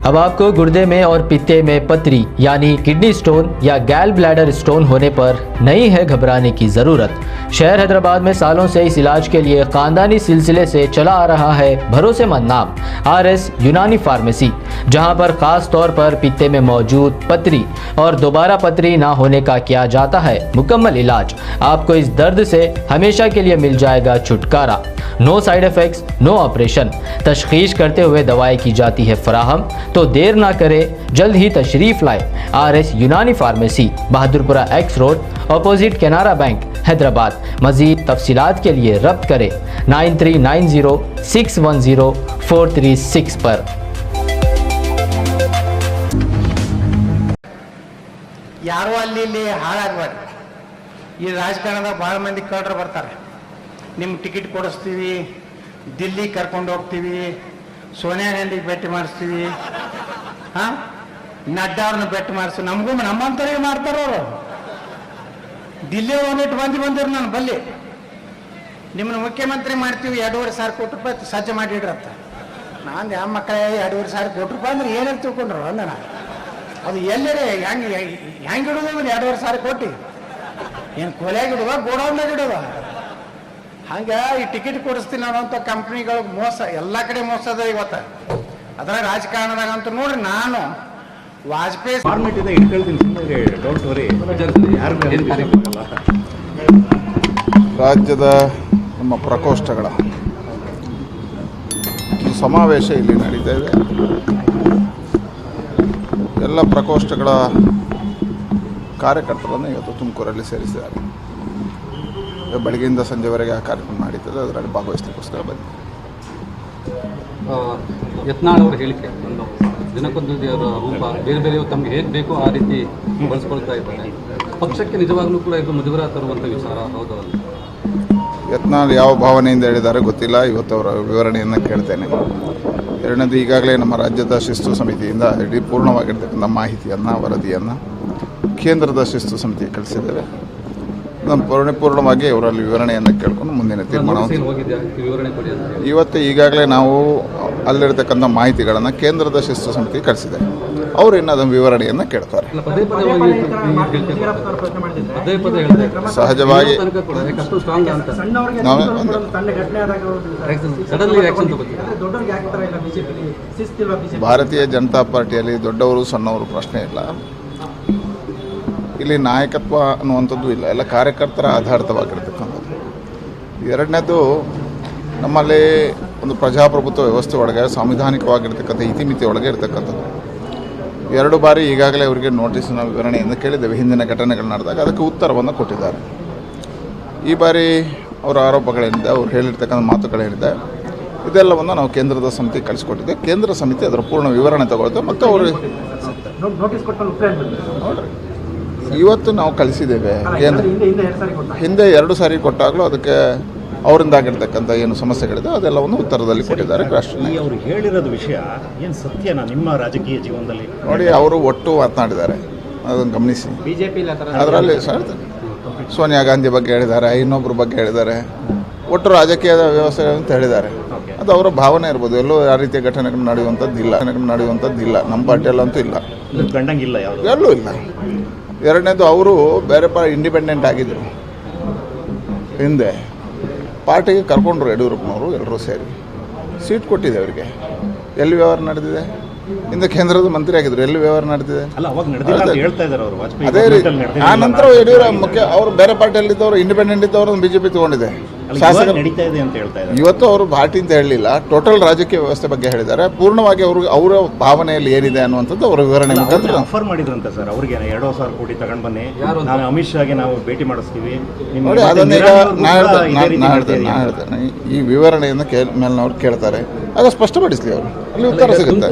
अब आपको गुर्दे में और पित्ते में पथरी यानी किडनी स्टोन या गैल ब्लैडर स्टोन होने पर नहीं है घबराने की ज़रूरत। शहर हैदराबाद में सालों से इस इलाज के लिए खानदानी सिलसिले से चला आ रहा है भरोसेमंद नाम RS यूनानी फार्मेसी, जहां पर खास तौर पर पित्ते में मौजूद पथरी और दोबारा पथरी ना होने का किया जाता है मुकम्मल इलाज। आपको इस दर्द से हमेशा के लिए मिल जाएगा छुटकारा। No side effects, no operation. तशखीस करते हुए दवाएं की जाती है फराहम। तो देर ना करें, जल्द ही तशरीफ लाए RS Unani pharmacy, Bahadurpura X road, opposite Canara bank, Hyderabad. मजीद तफसीलात के लिए रब्त करें 9390610436 पर। ಯಾರು ಅಲ್ಲಿ ಹಾಳಾಗಬೇಡ್ರಿ। ಈ ರಾಜಕಾರಣದಾಗ ಭಾಳ ಮಂದಿ ಕಳ್ಳರು ಬರ್ತಾರೆ, ನಿಮ್ಮ ಟಿಕೆಟ್ ಕೊಡಿಸ್ತೀವಿ, ದಿಲ್ಲಿ ಕರ್ಕೊಂಡು ಹೋಗ್ತೀವಿ, ಸೋನಿಯಾ ಗಾಂಧಿಗೆ ಭೇಟಿ ಮಾಡಿಸ್ತೀವಿ, ನಡ್ಡಾ ಅವ್ರನ್ನ ಭೇಟಿ ಮಾಡಿಸ್ತೀವಿ, ನಮಗೂ ನಮ್ಮಂತರಿಗೆ ಮಾಡ್ತಾರವರು। ದಿಲ್ಲಿ ಒಂದಿಟ್ಟು ಮಂದಿ ಬಂದಿರು ನಾನು ಬಲ್ಲಿ, ನಿಮ್ಮನ್ನ ಮುಖ್ಯಮಂತ್ರಿ ಮಾಡ್ತೀವಿ, 2,500 ಕೋಟಿ ರೂಪಾಯಿ ಸಜ್ಜೆ ಮಾಡಿಡ್ರತ್ತ। ನಾನು ಯಾವ ಮಕ್ಕಳೇ 2,500 ಕೋಟಿ ರೂಪಾಯಿ ಅಂದ್ರೆ ಏನಾರು ತಿಳ್ಕೊಂಡ್ರು ಅಂದಣ, ಅದು ಎಲ್ಲರೇ ಹೆಂಗೆ ಇಡೋದು 2,500 ಕೋಟಿ ಏನು ಕೊಲೆಯಾಗಿ ಇಡುವ, ಗೋಡೌನ್ದಾಗ ಇಡುವ? ಹಂಗೆ ಈ ಟಿಕೆಟ್ ಕೊಡಿಸ್ತೀನಿ ಅನ್ನೋಂಥ ಕಂಪ್ನಿಗಳು ಮೋಸ, ಎಲ್ಲ ಕಡೆ ಮೋಸ ಅದ ಇವತ್ತು। ಅದರ ರಾಜಕಾರಣದಾಗ ಅಂತ ನೋಡ್ರಿ, ನಾನು ವಾಜಪೇಯಿ ರಾಜ್ಯದ ನಮ್ಮ ಪ್ರಕೋಷ್ಠಗಳ ಸಮಾವೇಶ ಇಲ್ಲಿ ನಡೀತಾ ಇದೆ। ಎಲ್ಲ ಪ್ರಕೋಷ್ಠಗಳ ಕಾರ್ಯಕರ್ತರನ್ನು ಇವತ್ತು ತುಮಕೂರಲ್ಲಿ ಸೇರಿಸಿದ್ದಾರೆ। ಬೆಳಗ್ಗೆಯಿಂದ ಸಂಜೆವರೆಗೆ ಆ ಕಾರ್ಯಕ್ರಮ ನಡೀತದೆ, ಅದರಲ್ಲಿ ಭಾಗವಹಿಸಲಿಕ್ಕೋಸ್ಕರ ಬಂದಿದೆ। ಯತ್ನಾಳ್ ಅವರ ಹೇಳಿಕೆ ದಿನಕ್ಕೊಂದು ರೂಪ ಬೇರೆ ಬೇರೆ ತಮಗೆ ಹೇಗೆ ಬೇಕೋ ಆ ರೀತಿ ಬಳಸ್ಕೊಳ್ತಾ ಇದ್ದಾರೆ, ಪಕ್ಷಕ್ಕೆ ನಿಜವಾಗ್ಲೂ ಕೂಡ ಇದು ಮುಜುಗರ ತರುವಂಥ ವಿಚಾರ ಹೌದಲ್ಲ? ಯತ್ನಾಳ್ ಯಾವ ಭಾವನೆಯಿಂದ ಹೇಳಿದ್ದಾರೆ ಗೊತ್ತಿಲ್ಲ, ಇವತ್ತು ಅವರ ವಿವರಣೆಯನ್ನು ಕೇಳ್ತೇನೆ। ಎರಡನೇದು, ಈಗಾಗಲೇ ನಮ್ಮ ರಾಜ್ಯದ ಶಿಸ್ತು ಸಮಿತಿಯಿಂದ ಇಡೀ ಪೂರ್ಣವಾಗಿರ್ತಕ್ಕಂಥ ಮಾಹಿತಿಯನ್ನು, ವರದಿಯನ್ನು ಕೇಂದ್ರದ ಶಿಸ್ತು ಸಮಿತಿಗೆ ಕಳಿಸಿದ್ದೇವೆ। ನಮ್ಮ ಪರಿಪೂರ್ಣವಾಗಿ ಅವರಲ್ಲಿ ವಿವರಣೆಯನ್ನು ಕೇಳ್ಕೊಂಡು ಮುಂದಿನ ತೀರ್ಮಾನವನ್ನು ಇವತ್ತು ಈಗಾಗಲೇ ನಾವು ಅಲ್ಲಿರ್ತಕ್ಕಂಥ ಮಾಹಿತಿಗಳನ್ನು ಕೇಂದ್ರದ ಶಿಸ್ತು ಸಮಿತಿಗೆ ಕಳಿಸಿದ್ದೇವೆ। ಅವರು ಇನ್ನು ಅದನ್ನು ವಿವರಣೆಯನ್ನು ಕೇಳ್ತಾರೆ। ಸಹಜವಾಗಿ ಭಾರತೀಯ ಜನತಾ ಪಾರ್ಟಿಯಲ್ಲಿ ದೊಡ್ಡವರು ಸಣ್ಣವರು ಪ್ರಶ್ನೆ ಇಲ್ಲ, ಇಲ್ಲಿ ನಾಯಕತ್ವ ಅನ್ನುವಂಥದ್ದು ಇಲ್ಲ, ಎಲ್ಲ ಕಾರ್ಯಕರ್ತರ ಆಧಾರಿತವಾಗಿರ್ತಕ್ಕಂಥದ್ದು। ಎರಡನೇದು, ನಮ್ಮಲ್ಲಿ ಒಂದು ಪ್ರಜಾಪ್ರಭುತ್ವ ವ್ಯವಸ್ಥೆ ಒಳಗೆ ಸಾಂವಿಧಾನಿಕವಾಗಿರ್ತಕ್ಕಂಥ ಇತಿಮಿತಿ ಒಳಗೆ ಇರತಕ್ಕಂಥದ್ದು। 2 ಬಾರಿ ಈಗಾಗಲೇ ಅವರಿಗೆ ನೋಟಿಸಿನ ವಿವರಣೆಯನ್ನು ಕೇಳಿದ್ದೇವೆ, ಹಿಂದಿನ ಘಟನೆಗಳು ನಡೆದಾಗ ಅದಕ್ಕೆ ಉತ್ತರವನ್ನು ಕೊಟ್ಟಿದ್ದಾರೆ। ಈ ಬಾರಿ ಅವರ ಆರೋಪಗಳೇನಿದೆ, ಅವ್ರು ಹೇಳಿರ್ತಕ್ಕಂಥ ಮಾತುಗಳೇನಿದೆ, ಇದೆಲ್ಲವನ್ನು ನಾವು ಕೇಂದ್ರದ ಸಮಿತಿ ಕಳಿಸ್ಕೊಟ್ಟಿದ್ದೆ। ಕೇಂದ್ರ ಸಮಿತಿ ಅದರ ಪೂರ್ಣ ವಿವರಣೆ ತಗೊಳ್ತೇವೆ ಮತ್ತು ಅವರು ನೋಡ್ರಿ ಇವತ್ತು ನಾವು ಕಳಿಸಿದ್ದೇವೆ ಕೇಂದ್ರ, ಹಿಂದೆ 2 ಸಾರಿ ಕೊಟ್ಟಾಗಲೂ ಅದಕ್ಕೆ ಅವರಿಂದ ಆಗಿರ್ತಕ್ಕಂಥ ಏನು ಸಮಸ್ಯೆಗಳಿದೆ ಅದೆಲ್ಲವನ್ನು ಉತ್ತರದಲ್ಲಿ ಕೊಟ್ಟಿದ್ದಾರೆ ರಾಷ್ಟ್ರೀಯ। ಅವರು ಹೇಳಿರೋದು ವಿಷಯ ಏನು ಸತ್ಯನಾ ನಿಮ್ಮ ರಾಜಕೀಯ ಜೀವನದಲ್ಲಿ? ನೋಡಿ, ಅವರು ಒಟ್ಟು ಮಾತನಾಡಿದ್ದಾರೆ, ಅದನ್ನು ಗಮನಿಸಿ। ಅದರಲ್ಲಿ ಸೋನಿಯಾ ಗಾಂಧಿ ಬಗ್ಗೆ ಹೇಳಿದ್ದಾರೆ, ಇನ್ನೊಬ್ಬರ ಬಗ್ಗೆ ಹೇಳಿದ್ದಾರೆ, ಒಟ್ಟು ರಾಜಕೀಯದ ವ್ಯವಸ್ಥೆ ಅಂತ ಹೇಳಿದ್ದಾರೆ। ಅದು ಅವರ ಭಾವನೆ ಇರ್ಬೋದು, ಎಲ್ಲೂ ಆ ರೀತಿಯ ಘಟನೆಗಳು ನಡೆಯುವಂಥದ್ದಿಲ್ಲ, ನಮ್ಮ ಪಾರ್ಟಿಯಲ್ಲಂತೂ ಇಲ್ಲ, ಗಂಡಂಗಿಲ್ಲ, ಎಲ್ಲೂ ಇಲ್ಲ। ಎರಡನೇದು, ಅವರು ಬೇರೆ ಇಂಡಿಪೆಂಡೆಂಟ್ ಆಗಿದ್ದರು, ಹಿಂದೆ ಪಾರ್ಟಿಗೆ ಕರ್ಕೊಂಡ್ರು ಯಡಿಯೂರಪ್ಪನವರು, ಎಲ್ಲರೂ ಸೇರಿ ಸೀಟ್ ಕೊಟ್ಟಿದೆ ಅವರಿಗೆ। ಎಲ್ಲಿ ವ್ಯವಹಾರ ನಡೆದಿದೆ? ಹಿಂದೆ ಕೇಂದ್ರದ ಮಂತ್ರಿ ಆಗಿದ್ರು, ಎಲ್ಲಿ ವ್ಯವಹಾರ ನಡೆದಿದೆ? ಅದೇ ರೀತಿ ಆ ನಂತರ ಯಡಿಯೂರಪ್ಪ ಅವರು ಬೇರೆ ಪಾರ್ಟಿಯಲ್ಲಿದ್ದವರು, ಇಂಡಿಪೆಂಡೆಂಟ್ ಇದ್ದವರು BJP ತಗೊಂಡಿದೆ ಶಾಸಕರು। ಇವತ್ತು ಅವರು ಪಾರ್ಟಿ ಅಂತ ಹೇಳಲಿಲ್ಲ, ಟೋಟಲ್ ರಾಜಕೀಯ ವ್ಯವಸ್ಥೆ ಬಗ್ಗೆ ಹೇಳಿದ್ದಾರೆ। ಪೂರ್ಣವಾಗಿ ಅವರ ಭಾವನೆಯಲ್ಲಿ ಏನಿದೆ ಅನ್ನುವಂಥದ್ದು ಅವರ ವಿವರಣೆ ಮುಖಾಂತರ ಆಫರ್ ಮಾಡಿದ್ರಂತೆ ಸರ್ ಅವ್ರಿಗೆ 2,000 ಕೋಟಿ ತಗೊಂಡು ಬನ್ನಿ, ನಾನು ಅಮಿತ್ ಶಾಗೆ ನಾವು ಭೇಟಿ ಮಾಡಿಸ್ತೀವಿ ನೋಡಿ। ಅದನ್ನೀಗ ನಾ ಹೇಳ್ತೇನೆ, ಈ ವಿವರಣೆಯನ್ನು ಮೇಲ್ನವ್ರು ಕೇಳ್ತಾರೆ, ಆಗ ಸ್ಪಷ್ಟಪಡಿಸಲಿ ಅವರು, ಅಲ್ಲಿ ಉತ್ತರ ಸಿಗುತ್ತೆ।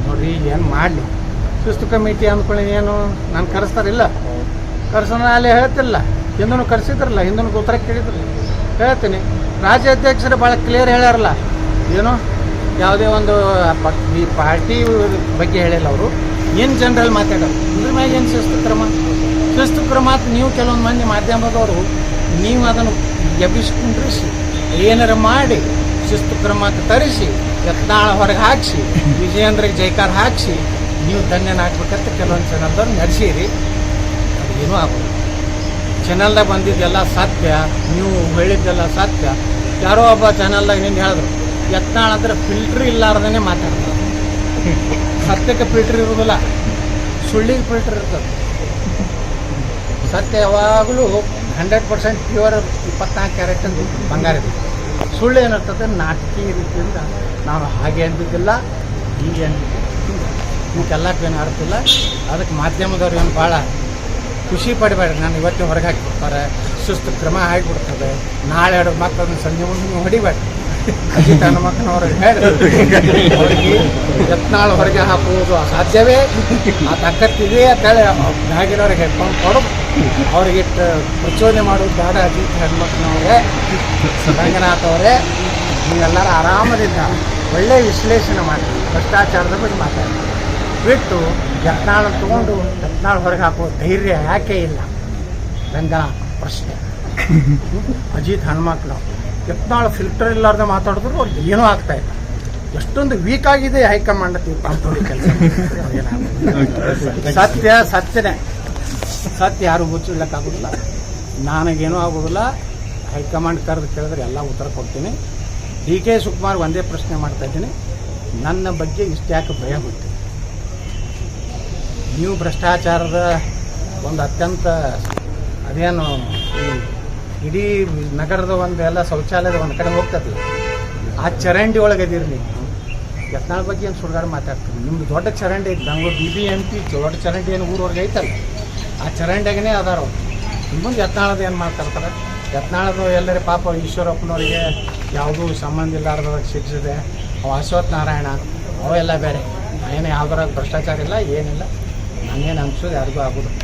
ನೋಡ್ರಿ, ಏನು ಮಾಡಲಿ, ಶಿಸ್ತು ಕಮಿಟಿ ಅಂದ್ಕೊಳ್ಳಿ, ಏನು ನಾನು ಕರೆಸ್ತಾರಿಲ್ಲ, ಕರ್ಸೋಣ ಅಲ್ಲಿ ಹೇಳ್ತಿಲ್ಲ, ಹಿಂದೂ ಕರೆಸಿದ್ರಲ್ಲ, ಹಿಂದೂ ಉತ್ತರ ಕೇಳಿದ್ರಲ್ಲ, ಹೇಳ್ತೀನಿ। ರಾಜ್ಯಾಧ್ಯಕ್ಷರು ಭಾಳ ಕ್ಲಿಯರ್ ಹೇಳ್ಯಾರಲ್ಲ, ಏನು ಯಾವುದೇ ಒಂದು ಈ ಪಾರ್ಟಿ ಬಗ್ಗೆ ಹೇಳಿಲ್ಲ ಅವರು, ಏನು ಜನರಲ್ ಮಾತಾಡೋರು, ಇದ್ರ ಮ್ಯಾಗ ಏನು ಶಿಸ್ತು ಕ್ರಮ ನೀವು ಕೆಲವೊಂದು ಮಂದಿ ಮಾಧ್ಯಮದವರು ನೀವು ಅದನ್ನು ಎಬ್ಬಿಸಿ ಕುಂಡ್ರಿಸಿ ಏನಾರ ಮಾಡಿ ಶಿಸ್ತು ಕ್ರಮಕ್ಕೆ ತರಿಸಿ ಯತ್ನಾಳ ಹೊರಗೆ ಹಾಕಿಸಿ ವಿಜಯೇಂದ್ರಿಗೆ ಜೈಕಾರ ಹಾಕಿಸಿ ನೀವು ಧನ್ಯನಾಗ್ಬೇಕಂತ ಕೆಲವೊಂದು ಚಾನಲ್ದವ್ರು ನಡೆಸಿರಿ, ಅದು ಏನೂ ಆಗೋದು. ಚಾನಲ್ದಾಗ ಬಂದಿದ್ದೆಲ್ಲ ಸತ್ಯ, ನೀವು ಹೇಳಿದ್ದೆಲ್ಲ ಸತ್ಯ. ಯಾರೋ ಒಬ್ಬ ಚಾನಲ್ದಾಗ ನಿಂದು ಹೇಳಿದ್ರು ಯತ್ನಾಳ್ ಅಂದ್ರೆ ಫಿಲ್ಟ್ರ್ ಇಲ್ಲಾರ್ದೇ ಮಾತಾಡ್ತಾರೆ. ಸತ್ಯಕ್ಕೆ ಫಿಲ್ಟ್ರ್ ಇರೋದಿಲ್ಲ, ಸುಳ್ಳಿಗೆ ಫಿಲ್ಟ್ರ್ ಇರ್ತದೆ. ಸತ್ಯ ಯಾವಾಗಲೂ 100% ಪ್ಯೂರ್ 24 ಕ್ಯಾರೆಟ್ ಅಂತ ಬಂಗಾರ ಇದೆ. ಸುಳ್ಳು ಏನಿರ್ತದೆ ನಾಟಕೀಯ ರೀತಿಯಿಂದ ನಾವು ಹಾಗೆ ಅಂದಿದ್ದಿಲ್ಲ, ಹೀಗೆ ಅಂದಿದ್ದಿಲ್ಲ, ಇವಕ್ಕೆಲ್ಲಕ್ಕೆ ಏನು ಅರ್ತಿಲ್ಲ. ಅದಕ್ಕೆ ಮಾಧ್ಯಮದವ್ರು ಏನು ಭಾಳ ಖುಷಿ ಪಡಬೇಡ್ರಿ. ನಾನು ಇವತ್ತೇ ಹೊರಗೆ ಹಾಕಿಬಿಡ್ತಾರೆ, ಸುಸ್ತು ಕ್ರಮ ಆಗಿಬಿಡ್ತದೆ, ನಾಳೆ ಎರಡು ಮಕ್ಕಳನ್ನ ಸಂಜೆ ಮುಂದೆ ನೀವು ಹೊಡಿಬೇಡ್ರಿ. ಅಜಿತ್ ನನ್ನ ಮಕ್ಕಳವ್ರಿಗೆ ಹೇಳಿ ಅವ್ರಿಗೆ ಯತ್ನಾಳ್ ಹೊರಗೆ ಹಾಕುವುದು ಅಸಾಧ್ಯವೇ, ಆ ತಾಕತ್ತಿದೆ ಅಂತೇಳಿ ಆಗಿರೋರಿಗೆ ಹೆಡ್ಕೊಂಡು ಕೊಡೋದು. ಅವ್ರಿಗಿಟ್ಟು ಪ್ರಚೋದನೆ ಮಾಡೋದು ಬೇಡ. ಅಜಿತ್ ಹೆಣ್ಮಕ್ಳವ್ರೆ, ರಂಗನಾಥ್ ಅವರೇ, ನೀವೆಲ್ಲರೂ ಆರಾಮದಿಂದ ಒಳ್ಳೆಯ ವಿಶ್ಲೇಷಣೆ ಮಾಡಿ ಭ್ರಷ್ಟಾಚಾರದ ಬಗ್ಗೆ ಮಾತಾಡಿ ಬಿಟ್ಟು ಯತ್ನಾಳ್ ತೊಗೊಂಡು ಯತ್ನಾಳ್ ಹೊರಗೆ ಹಾಕುವ ಧೈರ್ಯ ಯಾಕೆ ಇಲ್ಲ? ರಂಗನಾಥ್ ಪ್ರಶ್ನೆ. ಅಜಿತ್ ಹೆಣ್ಮಕ್ಳು ಯತ್ನಾಳ್ ಫಿಲ್ಟರ್ ಇಲ್ಲಾರ್ದೆ ಮಾತಾಡಿದ್ರು ಅವ್ರಿಗೆ ಏನೂ ಆಗ್ತಾಯಿಲ್ಲ. ಎಷ್ಟೊಂದು ವೀಕ್ ಆಗಿದೆ ಹೈಕಮಾಂಡ್ ತೀರ್ಪಾಂತೋಡಿ ಕೆಲಸ. ಸತ್ಯನೇ, ಸತ್ಯ ಯಾರು ಮುಚ್ಚಿಡ್ಲಿಕ್ಕಾಗೋದಿಲ್ಲ, ನನಗೇನೂ ಆಗೋದಿಲ್ಲ. ಹೈಕಮಾಂಡ್ ಕರೆದು ಕೇಳಿದ್ರೆ ಎಲ್ಲ ಉತ್ತರ ಕೊಡ್ತೀನಿ. DK ಶಿವಕುಮಾರ್ ಒಂದೇ ಪ್ರಶ್ನೆ ಮಾಡ್ತಾಯಿದ್ದೀನಿ, ನನ್ನ ಬಗ್ಗೆ ಇಷ್ಟ್ಯಾಕೆ ಭಯ ಹುಟ್ಟಿ? ನೀವು ಭ್ರಷ್ಟಾಚಾರದ ಒಂದು ಅತ್ಯಂತ ಅದೇನು ಈ ಇಡೀ ನಗರದ ಒಂದು ಎಲ್ಲ ಶೌಚಾಲಯದ ಒಂದು ಕಡೆ ಹೋಗ್ತದೆ, ಆ ಚರಂಡಿ ಒಳಗೆ ಇದೀರಿ ನೀವು. ಯತ್ನಾಳ್ ಬಗ್ಗೆ ಏನು ಸುಳ್ಗಾಡು ಮಾತಾಡ್ತೀವಿ? ನಿಮ್ದು ದೊಡ್ಡ ಚರಂಡಿ ಐತೆ, ಬೆಂಗಳೂರು BBMP ದೊಡ್ಡ ಚರಂಡಿ ಏನು ಊರವರೆಗೆ ಐತಲ್ಲ, ಆ ಚರಂಡಿಯಾಗೇ ಅದಾರ ಅವ್ರು. ಮುಂದೆ ಯತ್ನಾಳದ ಏನು ಮಾತಾಡ್ತಾರೆ? ಯತ್ನಾಳದು ಎಲ್ಲರೂ ಪಾಪ ಈಶ್ವರಪ್ಪನವರಿಗೆ ಯಾವುದೂ ಸಂಬಂಧ ಇಲ್ಲಾರ್ದಾಗ ಶಿಕ್ಷಿದೆ, ಅವು ಅಶ್ವಥ್ ನಾರಾಯಣ ಅವೆಲ್ಲ ಬೇರೆ. ಏನು ಯಾವ್ದಾರ ಭ್ರಷ್ಟಾಚಾರ ಇಲ್ಲ, ಏನಿಲ್ಲ. ನನಗೇನು ಅನ್ಸೋದು ಯಾರಿಗೂ ಆಗೋದು.